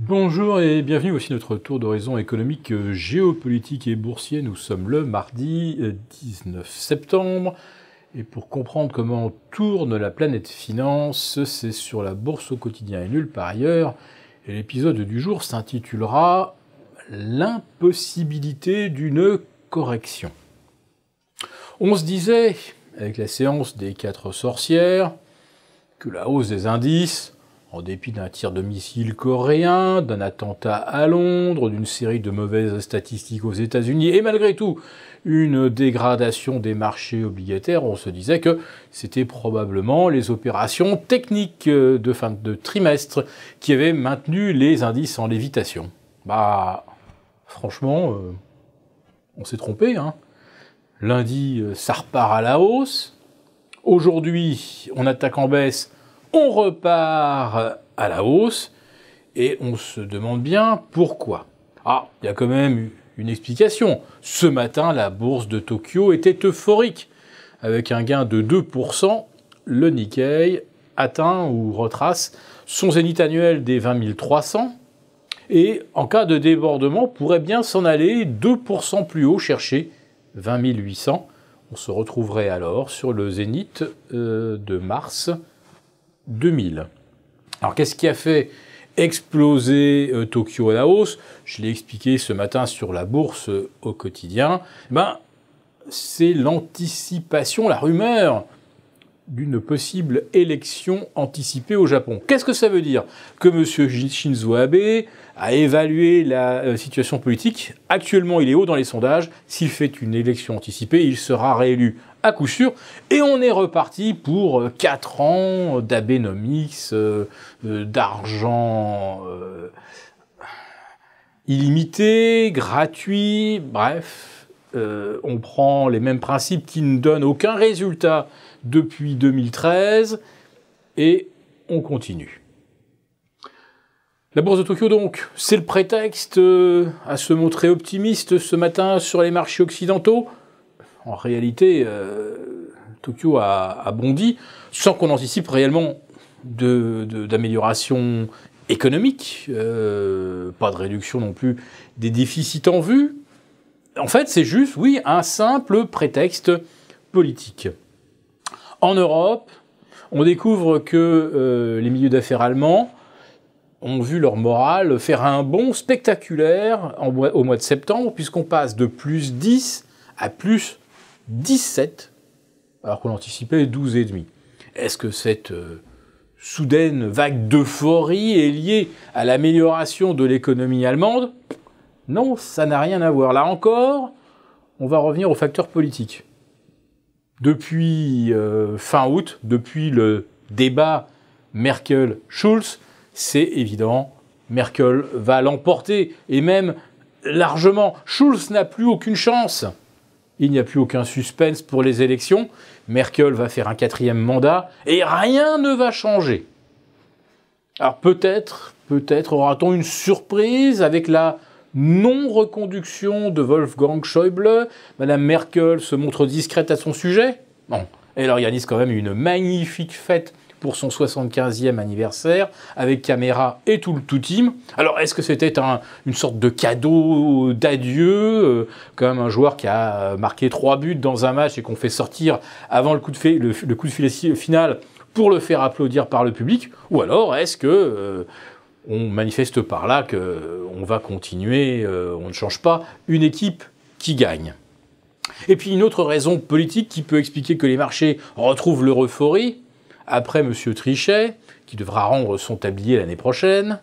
Bonjour et bienvenue, voici notre tour d'horizon économique, géopolitique et boursier. Nous sommes le mardi 19 septembre et pour comprendre comment tourne la planète finance, c'est sur la bourse au quotidien et nulle part ailleurs. Et l'épisode du jour s'intitulera « L'impossibilité d'une correction ». On se disait, avec la séance des 4 sorcières, que la hausse des indices, en dépit d'un tir de missile coréen, d'un attentat à Londres, d'une série de mauvaises statistiques aux États-Unis, et malgré tout, une dégradation des marchés obligataires, on se disait que c'était probablement les opérations techniques de fin de trimestre qui avaient maintenu les indices en lévitation. Franchement, on s'est trompé, hein. Lundi, ça repart à la hausse. Aujourd'hui, on attaque en baisse. On repart à la hausse, et on se demande bien pourquoi. Il y a quand même une explication. Ce matin, la bourse de Tokyo était euphorique. Avec un gain de 2%, le Nikkei atteint ou retrace son zénith annuel des 20 300, et en cas de débordement, pourrait bien s'en aller 2% plus haut, chercher 20 800. On se retrouverait alors sur le zénith de mars 2000. Alors qu'est-ce qui a fait exploser Tokyo à la hausse? Je l'ai expliqué ce matin sur la bourse au quotidien. C'est l'anticipation, la rumeur d'une possible élection anticipée au Japon. Qu'est-ce que ça veut dire? Que M. Shinzo Abe a évalué la situation politique. Actuellement, il est haut dans les sondages. S'il fait une élection anticipée, il sera réélu à coup sûr. Et on est reparti pour 4 ans d'Abenomics, d'argent illimité, gratuit, bref. On prend les mêmes principes qui ne donnent aucun résultat depuis 2013, et on continue. La bourse de Tokyo, donc, c'est le prétexte à se montrer optimiste ce matin sur les marchés occidentaux. En réalité, Tokyo a bondi sans qu'on anticipe réellement d'amélioration économique, pas de réduction non plus des déficits en vue. En fait, c'est juste, oui, un simple prétexte politique. En Europe, on découvre que les milieux d'affaires allemands ont vu leur morale faire un bond spectaculaire au mois de septembre, puisqu'on passe de plus 10 à plus 17, alors qu'on anticipait 12,5. Est-ce que cette soudaine vague d'euphorie est liée à l'amélioration de l'économie allemande? Non, ça n'a rien à voir. Là encore, on va revenir aux facteurs politiques. Depuis fin août, depuis le débat Merkel-Schulz, c'est évident, Merkel va l'emporter, et même largement. Schulz n'a plus aucune chance. Il n'y a plus aucun suspense pour les élections. Merkel va faire un 4e mandat, et rien ne va changer. Alors peut-être aura-t-on une surprise avec la non-reconduction de Wolfgang Schäuble. Madame Merkel se montre discrète à son sujet. Bon, elle organise quand même une magnifique fête pour son 75e anniversaire, avec caméra et tout le tout-team. Alors, est-ce que c'était une sorte de cadeau d'adieu, quand même un joueur qui a marqué 3 buts dans un match et qu'on fait sortir avant le coup de filet final pour le faire applaudir par le public? Ou alors, est-ce que on manifeste par là qu'on va continuer, on ne change pas, une équipe qui gagne? Et puis une autre raison politique qui peut expliquer que les marchés retrouvent leur euphorie, après M. Trichet, qui devra rendre son tablier l'année prochaine,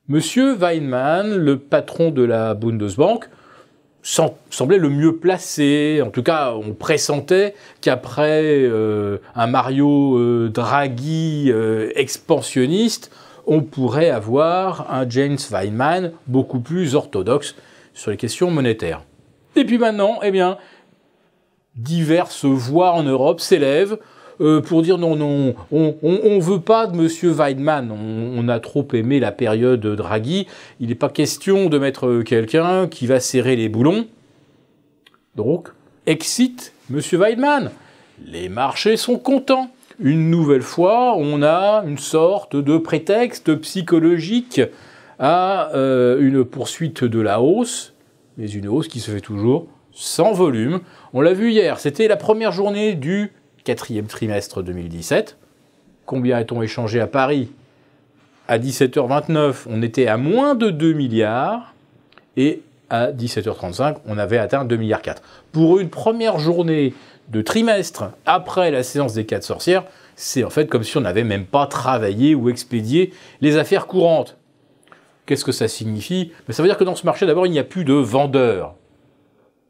M. Weinmann, le patron de la Bundesbank, semblait le mieux placé. En tout cas, on pressentait qu'après un Mario Draghi expansionniste, on pourrait avoir un James Weinmann beaucoup plus orthodoxe sur les questions monétaires. Et puis maintenant, diverses voix en Europe s'élèvent pour dire non, on veut pas de M. Weinmann, on a trop aimé la période Draghi, il n'est pas question de mettre quelqu'un qui va serrer les boulons. Donc, exit M. Weinmann. Les marchés sont contents. une nouvelle fois, on a une sorte de prétexte psychologique à une poursuite de la hausse, mais une hausse qui se fait toujours sans volume. On l'a vu hier, c'était la première journée du 4e trimestre 2017. Combien a-t-on échangé à Paris? À 17h29, on était à moins de 2 milliards et à 17h35, on avait atteint 2,4 milliards. Pour une première journée de trimestre après la séance des 4 sorcières, c'est en fait comme si on n'avait même pas travaillé ou expédié les affaires courantes. Qu'est-ce que ça signifie? Ça veut dire que dans ce marché, d'abord, il n'y a plus de vendeurs.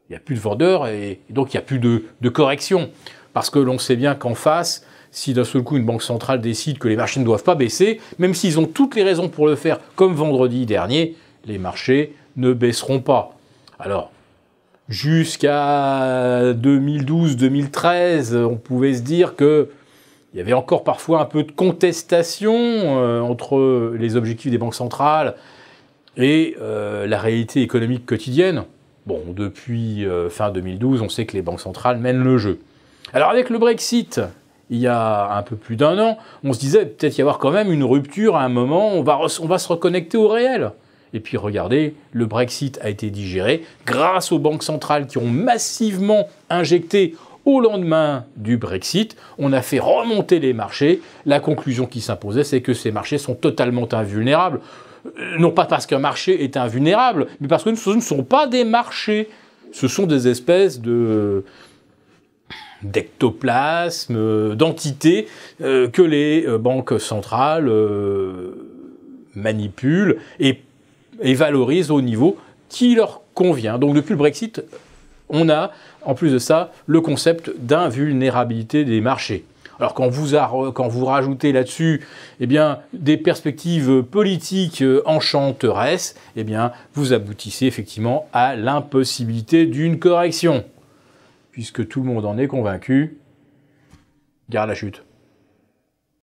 Il n'y a plus de vendeurs et donc il n'y a plus de correction. Parce que l'on sait bien qu'en face, si d'un seul coup une banque centrale décide que les marchés ne doivent pas baisser, même s'ils ont toutes les raisons pour le faire, comme vendredi dernier, les marchés ne baisseront pas. Alors, jusqu'à 2012-2013, on pouvait se dire qu'il y avait encore parfois un peu de contestation entre les objectifs des banques centrales et la réalité économique quotidienne. Bon, depuis fin 2012, on sait que les banques centrales mènent le jeu. Alors avec le Brexit, il y a un peu plus d'un an, on se disait peut-être y avoir quand même une rupture à un moment, on va se reconnecter au réel. Et puis regardez, le Brexit a été digéré grâce aux banques centrales qui ont massivement injecté au lendemain du Brexit. On a fait remonter les marchés. La conclusion qui s'imposait, c'est que ces marchés sont totalement invulnérables. Non pas parce qu'un marché est invulnérable, mais parce que ce ne sont pas des marchés. Ce sont des espèces d'ectoplasmes, d'entités que les banques centrales manipulent et valorisent au niveau qui leur convient. Donc depuis le Brexit, on a, en plus de ça, le concept d'invulnérabilité des marchés. Alors quand vous rajoutez là-dessus des perspectives politiques enchanteresses, vous aboutissez effectivement à l'impossibilité d'une correction. Puisque tout le monde en est convaincu, gare à la chute.